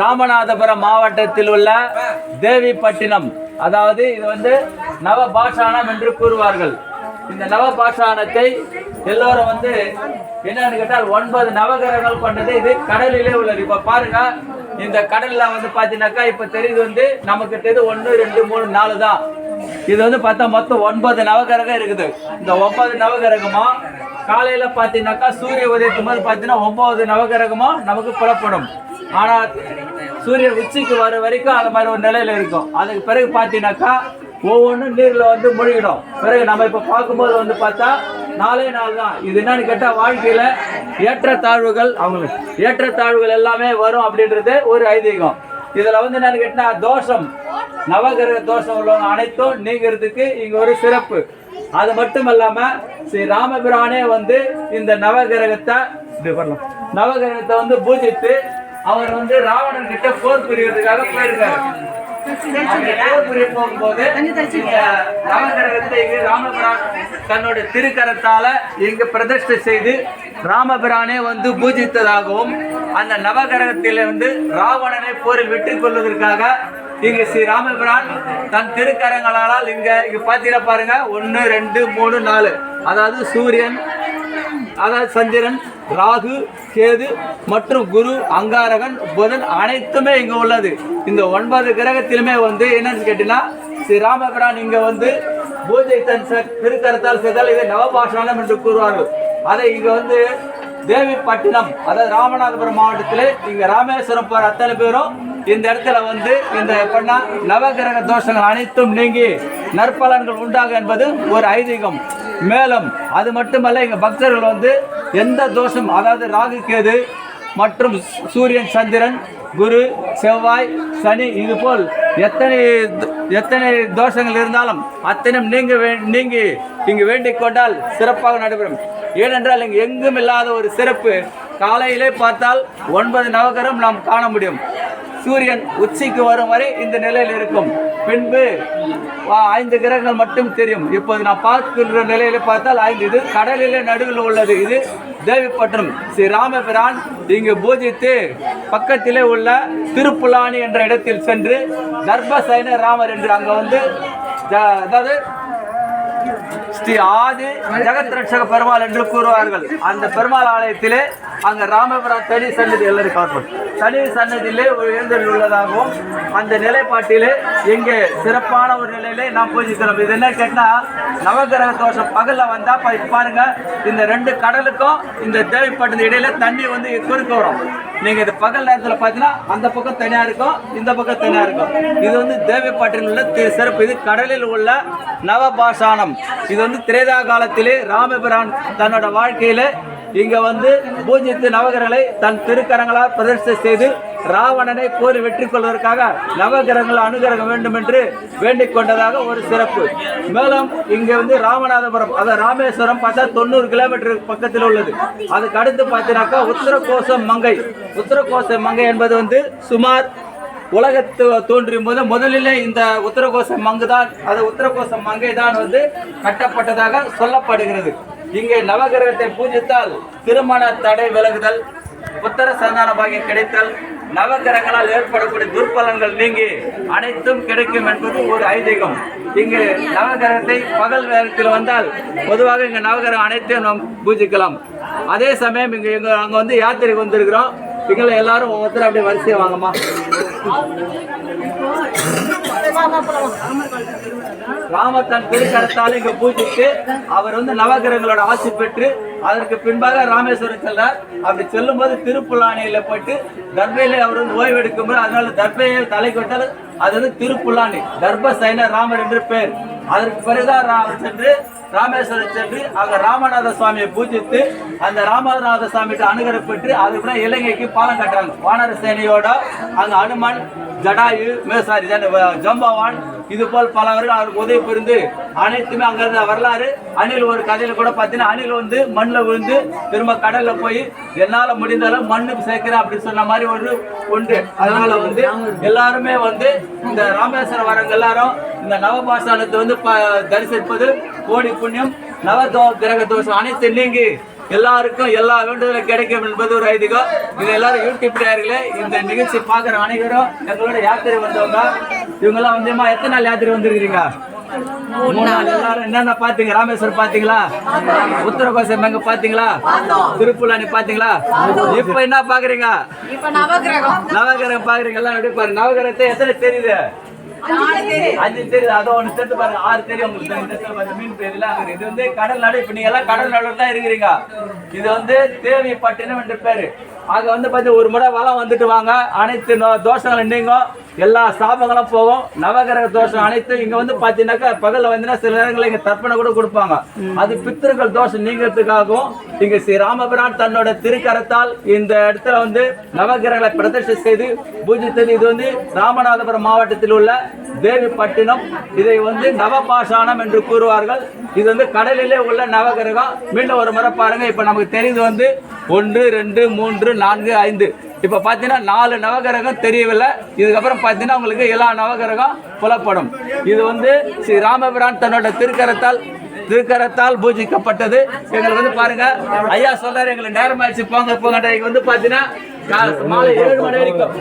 ராமநாதபுரம் மாவட்டத்தில் உள்ள தேவிப்பட்டினம், அதாவது இது வந்து நவபாஷானம் என்று கூறுவார்கள். இந்த நவபாஷானத்தை எல்லோரும் வந்து என்னன்னு கேட்டால் 9 நவகிரகங்கள் கொண்டது. இது கடலிலே உள்ளது. இப்ப பாருங்க, இந்த கடல்ல வந்து பாத்தீங்கன்னாக்கா இப்ப தெரியுது வந்து நமக்கு தெரியுது 1 2 3 4 தான். இது வந்து பார்த்தா மொத்தம் 9 நவகிரகம் இருக்குது. இந்த 9 நவகிரகமா காலையில பாத்தீங்கன்னாக்கா சூரிய உதயத்துக்கு போது பாத்தீங்கன்னா 9 நவகிரகமா நமக்கு புறப்படும். ஆனா சூரியன் உச்சிக்கு வர வரைக்கும் அந்த மாதிரி ஒரு நிலையில இருக்கும். அதுக்கு பிறகு பாத்தீங்கன்னாக்கா ஒவ்வொன்றும் நீர்ல வந்து மூழ்கிடும். பிறகு நம்ம இப்ப பார்க்கும்போது வந்து பார்த்தா 4 நாள் தான். இது என்னன்னு கேட்டா வாழ்க்கையில ஏற்றத்தாழ்வுகள், அவங்களுக்கு ஏற்றத்தாழ்வுகள் எல்லாமே வரும் அப்படின்றது ஒரு ஐதீகம். இதுல வந்து என்னன்னு கேட்டா தோஷம், நவகிரக தோஷம் உள்ளவங்க அனைத்தும் நீங்கிறதுக்கு இங்க ஒரு சிறப்பு. அது மட்டும் இல்லாம ஸ்ரீ ராமபிரானே வந்து இந்த நவகிரகத்தை வந்து பூஜித்து அவர் வந்து ராவணன் கிட்ட போர் புரியறதுக்காக போயிருக்காரு. போகும்போது நவகிரகத்தை ராமபிரான் தன்னோட திருக்கரத்தால இங்கு பிரதிஷ்டை செய்து ராமபிரானே வந்து பூஜித்ததாகவும், அந்த நவகிரகத்தில வந்து ராவணனை போரில் வெற்றி கொள்வதற்காக இங்கு ஸ்ரீ ராமபிரான் தன் திருக்கரங்களால் இங்க பாத்தீங்கன்னா பாருங்க 1 2 3 4, அதாவது சூரியன், அதாவது சந்திரன், ராகு, கேது மற்றும் குரு, அங்காரகன், புதன் அனைத்துமே இங்க உள்ளது. இந்த 9 கிரகத்திலுமே வந்து என்னன்னு கேட்டீங்கன்னா ஸ்ரீ ராமபிரான் இங்க வந்து பூஜை தன் திருக்கரத்தால் செய்தால் இதை நவபாஷானம் என்று கூறுவார்கள். அதை இங்க வந்து தேவிப்பட்டினம், அதாவது ராமநாதபுரம் மாவட்டத்திலே இங்க ராமேஸ்வரம் போற அத்தனை பேரும் இந்த இடத்துல வந்து இந்த பண்ணா நவகிரக தோஷங்கள் அனைத்தும் நீங்கி நற்பலன்கள் உண்டாகும் என்பது ஒரு ஐதீகம். மேலும் அது மட்டுமல்ல, இங்க பக்தர்கள் வந்து எந்த தோஷம், அதாவது ராகு கேது மற்றும் சூரியன் சந்திரன் குரு செவ்வாய் சனி இது போல் எத்தனை தோஷங்கள் இருந்தாலும் அத்தனையும் நீங்கி இங்கு வேண்டிக் கொண்டால் சிறப்பாக நடைபெறும். ஏனென்றால் இங்கு எங்கும் இல்லாத ஒரு சிறப்பு. காலையிலே பார்த்தால் 9 நவகிரகம் நாம் காண முடியும். சூரியன் உச்சிக்கு வரும் வரை இந்த நிலையில் இருக்கும். பின்பு 5 கிரகங்கள் மட்டும் தெரியும். இப்போது நான் பார்க்கின்ற நிலையில பார்த்தால் 5. இது கடலிலே நடுவில் உள்ளது. இது தேவிப்பட்டினம். ஸ்ரீ ராமபிரான் இங்கு பூஜித்து பக்கத்திலே உள்ள திருப்புலானி என்ற இடத்தில் சென்று தர்பசைன ராமர் என்று அங்க வந்து அதாவது ஸ்ரீ ஆதி ஜெகத் ரட்சக பெருமாள் என்று கூறுவார்கள். அந்த பெருமாள் ஆலயத்திலே அங்க ராமபிரான் தனி சன்னதி எல்லாரும் தனி சன்னதியிலே உள்ளதாகவும் அந்த நிலைப்பாட்டிலே இங்கே சிறப்பான ஒரு நிலையிலே நாம் பூஜிக்கிறோம். இது என்ன கேட்டா நவகிரக தோஷம் பகல்ல வந்தா பாருங்க, இந்த 2 கடலுக்கும் இந்த தேவிப்பட்டினம் இடையில தண்ணி வந்து குறுக்க வரும். நீங்க இது பகல் நேரத்துல பாத்தீங்கன்னா அந்த பக்கம் தனியா இருக்கும், இந்த பக்கம் தனியா இருக்கும். இது வந்து தேவிப்பட்டினம் உள்ள சிறப்பு. இது கடலில் உள்ள நவபாஷானம். இது வந்து திரேதா காலத்திலே ராமபிரான் தன்னோட வாழ்க்கையில இங்க வந்து பூஜித்து நவகிரகங்களை தன் திருக்கரங்களால் பிரதிஷ்டை செய்து ராவணனை போர் வெற்றி கொள்வதற்காக நவகிரகங்களை அனுகிரக வேண்டும் என்று வேண்டிக் கொண்டதாக ஒரு சிறப்பு. மேலும் இங்க வந்து ராமநாதபுரம், அதாவது ராமேஸ்வரம் பார்த்தா 90 கிலோமீட்டர் பக்கத்தில் உள்ளது. அதுக்கு அடுத்து பார்த்தீங்கன்னாக்கா உத்தரகோசம் மங்கை. உத்தரகோசம் மங்கை என்பது வந்து சுமார் உலகத்து தோன்றியும் போது முதலிலே இந்த உத்தரகோச மங்கு தான், அது உத்தரகோச மங்கை தான் வந்து கட்டப்பட்டதாக சொல்லப்படுகிறது. இங்கே நவகிரகத்தை பூஜித்தால் திருமண தடை விலகுதல், புத்திர சந்தான பாகியம் கிடைத்தல், நவகிரகங்களால் ஏற்படக்கூடிய துர்பலன்கள் நீங்கி அனைத்தும் கிடைக்கும் என்பது ஒரு ஐதீகம். இங்கு நவகிரகத்தை பகல் நேரத்தில் வந்தால் பொதுவாக இங்க நவகிரகம் அனைத்தையும் நாம் பூஜிக்கலாம். அதே சமயம் அங்க வந்து யாத்திரைக்கு வந்திருக்கிறோம். இங்கே எல்லாரும் ஒவ்வொருத்தரும் அப்படியே வரிசையை வாங்கம்மா. ராம தன் திருக்கரத்தால் இங்க பூஜித்து அவர் வந்து நவகிரகங்களோட ஆட்சி பெற்று அதற்கு பின்பாக ராமேஸ்வரம் செல்றார். அப்படி செல்லும் போது திருப்புல்லானியில போயிட்டு தர்பையில அவர் வந்து ஓய்வு எடுக்கும் போது, அதனால தர்பையை தலை கொட்டால் அது வந்து திருப்புல்லானி, தர்பசைன ராமர் என்று பெயர். அதற்கு பிறகுதான் சென்று ராமேஸ்வரம் சென்று அங்க ராமநாத சுவாமியை பூஜித்து அந்த ராமநாத சுவாமிகிட்ட அனுகிரகம் பெற்று அதுக்கப்புறம் இலங்கைக்கு பாலம் கட்டுறாங்க. வானர சேனையோட அங்க அனுமன், ஜடாயு, மேசாரி, ஜம்பவான் இது போல் பலவர்கள் அவருக்கு உதவி புரிந்து அனைத்துமே அங்க இருந்த வரலாறு. அணில் ஒரு கதையில கூட பார்த்தீங்கன்னா அணில் வந்து மண்ணில் விழுந்து திரும்ப கடல்ல போய் என்னால முடிந்தாலும் மண்ணுக்கு சேர்க்கிறேன் அப்படின்னு சொன்ன மாதிரி ஒரு உண்டு. அதனால வந்து எல்லாருமே வந்து இந்த ராமேஸ்வரம் வரவங்க எல்லாரும் இந்த நவபாஷானத்தை வந்து தரிசிப்பது கோடி புண்ணியம். கிரக தோஷம் அனைத்து நீங்கி எல்லாருக்கும் எல்லா வேண்டுதலும் கிடைக்கும் என்பது ஒரு ஐதீகம். இது எல்லாரும் யூடியூப் நேயர்களே, இந்த நிகழ்ச்சி பார்க்குற அனைவரும் எங்களோட யாத்திரை வந்தவங்க. இவங்கெல்லாம் வந்து எத்தனை நாள் யாத்திரை வந்திருக்கிறீங்க? 3 நாள். எல்லாரும் என்னென்ன பாத்தீங்க? ராமேஸ்வரம் பாத்தீங்களா? உத்தரகோசம் எங்க பாத்தீங்களா? திருப்புலானி பாத்தீங்களா? இப்ப என்ன பாக்குறீங்க? நவகிரகம் பாக்குறீங்க. எல்லாம் எப்படி பாருங்க. நவகிரகத்தை எத்தனை தெரியுது? 5 தெரியுது. அதோ ஒண்ணு தெரிஞ்சு பாருங்க. 6 தெரியும் உங்களுக்கு. மீன் பேர்ல இது வந்து கடல் நடு. இப்ப நீங்க எல்லாம் கடல் நடுவில் தான் இருக்கிறீங்க. இது வந்து தேவிப்பட்டினம் என்று பேரு. ஆக வந்து பார்த்து ஒரு முறை வளம் வந்துட்டு வாங்க. அனைத்து தோஷங்களும் நீங்கும், எல்லா சாபங்களும் போகும். நவகிரக தோஷம் அனைத்து இங்க வந்து பாத்தீங்கன்னாக்கா பகல்ல வந்து சில நேரங்களில் இங்க தர்ப்பணை கூட கொடுப்பாங்க. அது பித்திருக்கள் தோஷம் நீங்கிறதுக்காகவும் இங்க ஸ்ரீ ராமபிரான் தன்னோட திருக்கரத்தால் இந்த இடத்துல வந்து நவகிரகங்களை பிரதிஷ்டை செய்து பூஜித்தது. இது வந்து ராமநாதபுரம் மாவட்டத்தில் உள்ள தேவிப்பட்டினம். இதை வந்து நவபாஷானம் என்று கூறுவார்கள். இது வந்து கடலிலே உள்ள நவகிரகம். மீண்டும் ஒரு முறை பாருங்க. இப்ப நமக்கு தெரியுது வந்து 1 2 3 4 5. இப்ப பாத்தீங்கன்னா 4 நவகிரகம் தெரியவில்லை. இதுக்கப்புறம் பாத்தீங்கன்னா உங்களுக்கு எல்லா நவகிரகம் புலப்படும். இது வந்து ஸ்ரீ ராமபிரான் தன்னோட திருக்கரத்தால் பூஜிக்கப்பட்டது. எங்களுக்கு வந்து பாருங்க, ஐயா சொல்றாரு எங்களுக்கு நேரம் ஆயிடுச்சு போங்க போங்க. இங்க வந்து பாத்தீங்கன்னா மாலை 7 மணி வரைக்கும்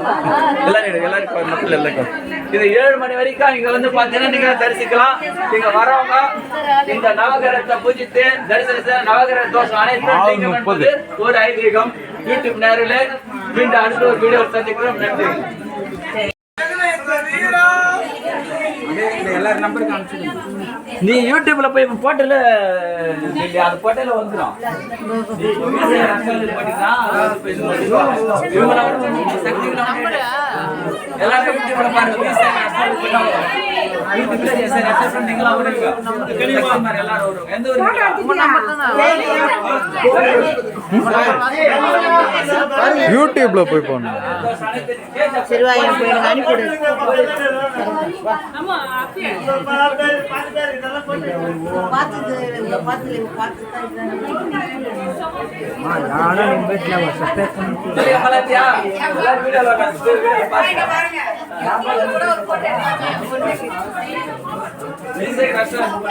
எல்லாருக்கும் மக்கள் எல்லாருக்கும் இது 7 மணி வரைக்கும் இங்க வந்து பாத்தீங்கன்னா நீங்க தரிசிக்கலாம். இங்க வரவங்க இந்த நவகிரகத்தை பூஜித்து தரிசனித்த நவகிரக தோஷம் அனைத்தும் ஒரு ஐதீகம். யூடியூப் நேரிலே மீண்டும் அடுத்த ஒரு வீடியோ சந்திக்கிறோம். நன்றி. எல்லாரும் நம்பருக்கு அனுப்பிச்சு நீ யூடியூப்ல போய் போட்டல அது போட்டல வந்துடும். எல்லாரும் யூடியூப்ல பாருங்க. யூடியூப்ல போய் போடணும். கஷ்டம்